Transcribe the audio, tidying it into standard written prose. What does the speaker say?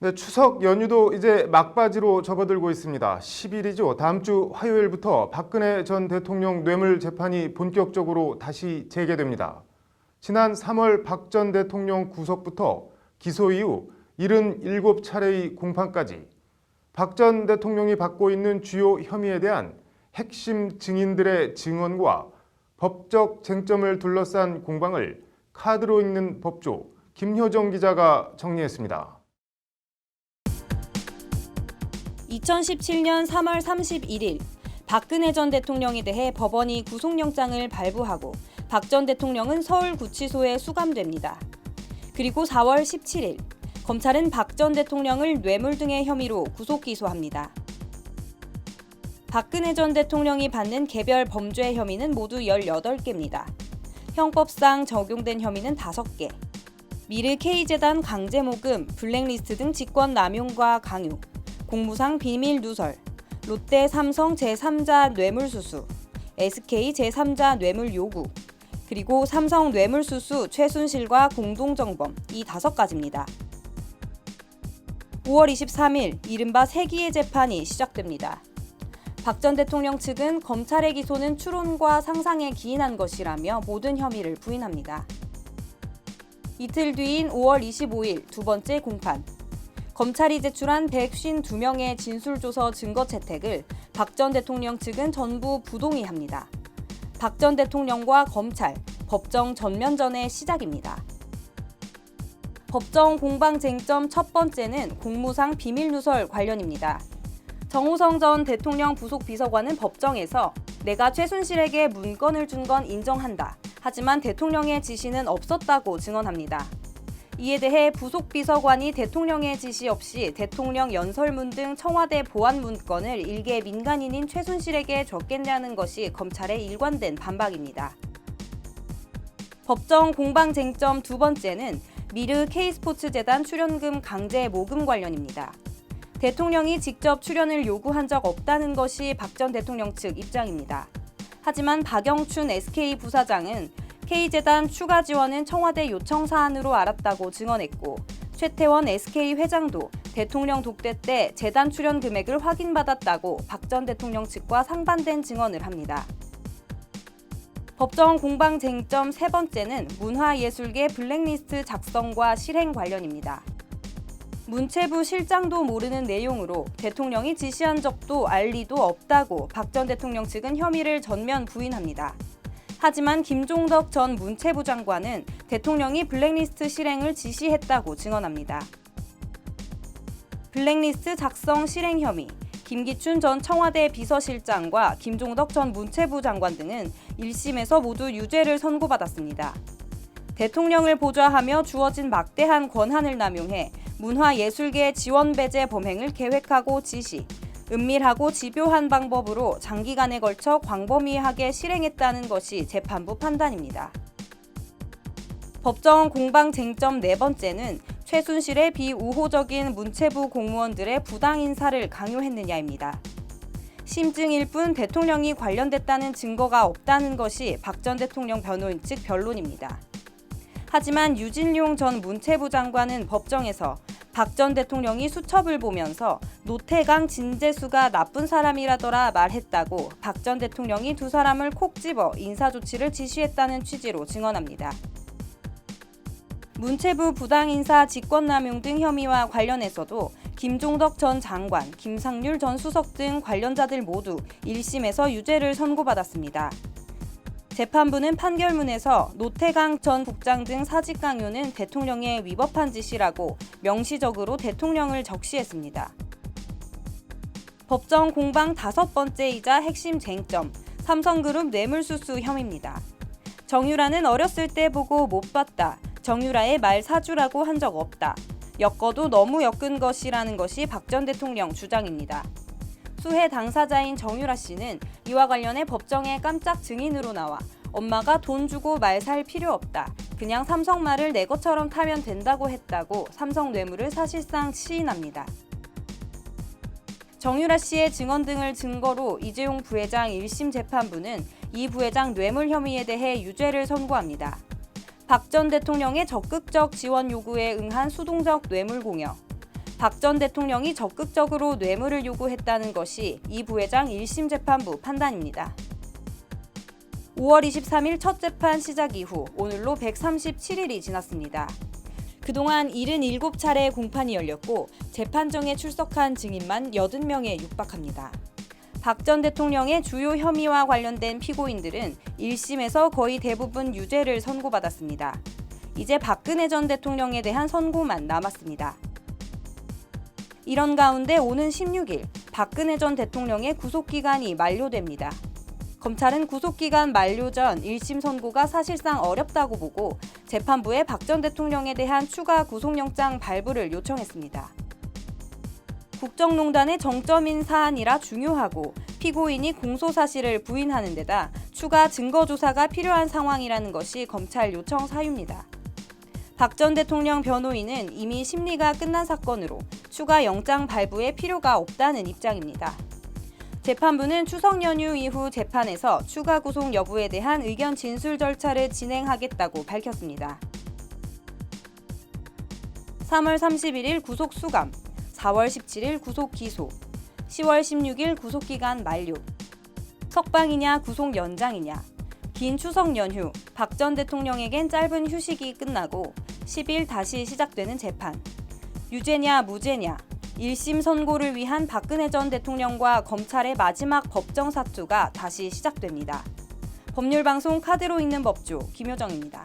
네, 추석 연휴도 이제 막바지로 접어들고 있습니다. 10일이죠. 다음 주 화요일부터 박근혜 전 대통령 뇌물 재판이 본격적으로 다시 재개됩니다. 지난 3월 박 전 대통령 구속부터 기소 이후 77차례의 공판까지 박 전 대통령이 받고 있는 주요 혐의에 대한 핵심 증인들의 증언과 법적 쟁점을 둘러싼 공방을 카드로 읽는 법조 김효정 기자가 정리했습니다. 2017년 3월 31일 박근혜 전 대통령에 대해 법원이 구속영장을 발부하고 박 전 대통령은 서울구치소에 수감됩니다. 그리고 4월 17일 검찰은 박 전 대통령을 뇌물 등의 혐의로 구속 기소합니다. 박근혜 전 대통령이 받는 개별 범죄 혐의는 모두 18개입니다. 형법상 적용된 혐의는 5개. 미르 K재단 강제모금, 블랙리스트 등 직권 남용과 강요, 공무상 비밀 누설, 롯데 삼성 제3자 뇌물수수, SK 제3자 뇌물 요구, 그리고 삼성 뇌물수수 최순실과 공동정범 이 5가지입니다. 5월 23일 이른바 세기의 재판이 시작됩니다. 박 전 대통령 측은 검찰의 기소는 추론과 상상에 기인한 것이라며 모든 혐의를 부인합니다. 이틀 뒤인 5월 25일 두 번째 공판. 검찰이 제출한 152명의 진술조서 증거 채택을 박 전 대통령 측은 전부 부동의합니다. 박 전 대통령과 검찰, 법정 전면전의 시작입니다. 법정 공방 쟁점 첫 번째는 공무상 비밀 누설 관련입니다. 정호성 전 대통령 부속 비서관은 법정에서 내가 최순실에게 문건을 준 건 인정한다. 하지만 대통령의 지시는 없었다고 증언합니다. 이에 대해 부속 비서관이 대통령의 지시 없이 대통령 연설문 등 청와대 보안 문건을 일개 민간인인 최순실에게 줬겠냐는 것이 검찰의 일관된 반박입니다. 법정 공방 쟁점 두 번째는 미르 K스포츠재단 출연금 강제 모금 관련입니다. 대통령이 직접 출연을 요구한 적 없다는 것이 박 전 대통령 측 입장입니다. 하지만 박영춘 SK 부사장은 K재단 추가 지원은 청와대 요청 사안으로 알았다고 증언했고, 최태원 SK 회장도 대통령 독대 때 재단 출연 금액을 확인받았다고 박 전 대통령 측과 상반된 증언을 합니다. 법정 공방 쟁점 세 번째는 문화예술계 블랙리스트 작성과 실행 관련입니다. 문체부 실장도 모르는 내용으로 대통령이 지시한 적도 알 리도 없다고 박 전 대통령 측은 혐의를 전면 부인합니다. 하지만 김종덕 전 문체부 장관은 대통령이 블랙리스트 실행을 지시했다고 증언합니다. 블랙리스트 작성 실행 혐의, 김기춘 전 청와대 비서실장과 김종덕 전 문체부 장관 등은 1심에서 모두 유죄를 선고받았습니다. 대통령을 보좌하며 주어진 막대한 권한을 남용해 문화예술계 지원 배제 범행을 계획하고 지시, 은밀하고 집요한 방법으로 장기간에 걸쳐 광범위하게 실행했다는 것이 재판부 판단입니다. 법정 공방 쟁점 네 번째는 최순실의 비우호적인 문체부 공무원들의 부당 인사를 강요했느냐입니다. 심증일 뿐 대통령이 관련됐다는 증거가 없다는 것이 박 전 대통령 변호인 측 변론입니다. 하지만 유진룡 전 문체부 장관은 법정에서 박 전 대통령이 수첩을 보면서 노태강, 진재수가 나쁜 사람이라더라 말했다고 박 전 대통령이 두 사람을 콕 집어 인사조치를 지시했다는 취지로 증언합니다. 문체부 부당인사 직권남용 등 혐의와 관련해서도 김종덕 전 장관, 김상률 전 수석 등 관련자들 모두 1심에서 유죄를 선고받았습니다. 재판부는 판결문에서 노태강 전 국장 등 사직 강요는 대통령의 위법한 짓이라고 명시적으로 대통령을 적시했습니다. 법정 공방 다섯 번째이자 핵심 쟁점, 삼성그룹 뇌물수수 혐의입니다. 정유라는 어렸을 때 보고 못 봤다. 정유라의 말 사주라고 한 적 없다. 엮어도 너무 엮은 것이라는 것이 박 전 대통령 주장입니다. 수해 당사자인 정유라 씨는 이와 관련해 법정에 깜짝 증인으로 나와 엄마가 돈 주고 말 살 필요 없다. 그냥 삼성 말을 내 것처럼 타면 된다고 했다고 삼성 뇌물을 사실상 시인합니다. 정유라 씨의 증언 등을 증거로 이재용 부회장 1심 재판부는 이 부회장 뇌물 혐의에 대해 유죄를 선고합니다. 박 전 대통령의 적극적 지원 요구에 응한 수동적 뇌물 공여, 박 전 대통령이 적극적으로 뇌물을 요구했다는 것이 이 부회장 1심 재판부 판단입니다. 5월 23일 첫 재판 시작 이후 오늘로 137일이 지났습니다. 그동안 77차례 공판이 열렸고 재판정에 출석한 증인만 80명에 육박합니다. 박 전 대통령의 주요 혐의와 관련된 피고인들은 1심에서 거의 대부분 유죄를 선고받았습니다. 이제 박근혜 전 대통령에 대한 선고만 남았습니다. 이런 가운데 오는 16일 박근혜 전 대통령의 구속기간이 만료됩니다. 검찰은 구속기간 만료 전 1심 선고가 사실상 어렵다고 보고 재판부에 박 전 대통령에 대한 추가 구속영장 발부를 요청했습니다. 국정농단의 정점인 사안이라 중요하고 피고인이 공소사실을 부인하는 데다 추가 증거조사가 필요한 상황이라는 것이 검찰 요청 사유입니다. 박 전 대통령 변호인은 이미 심리가 끝난 사건으로 추가 영장 발부에 필요가 없다는 입장입니다. 재판부는 추석 연휴 이후 재판에서 추가 구속 여부에 대한 의견 진술 절차를 진행하겠다고 밝혔습니다. 3월 31일 구속 수감, 4월 17일 구속 기소, 10월 16일 구속기간 만료. 석방이냐 구속 연장이냐. 긴 추석 연휴, 박 전 대통령에겐 짧은 휴식이 끝나고 10일 다시 시작되는 재판. 유죄냐 무죄냐. 1심 선고를 위한 박근혜 전 대통령과 검찰의 마지막 법정 사투가 다시 시작됩니다. 법률방송 카드로 읽는 법조 김효정입니다.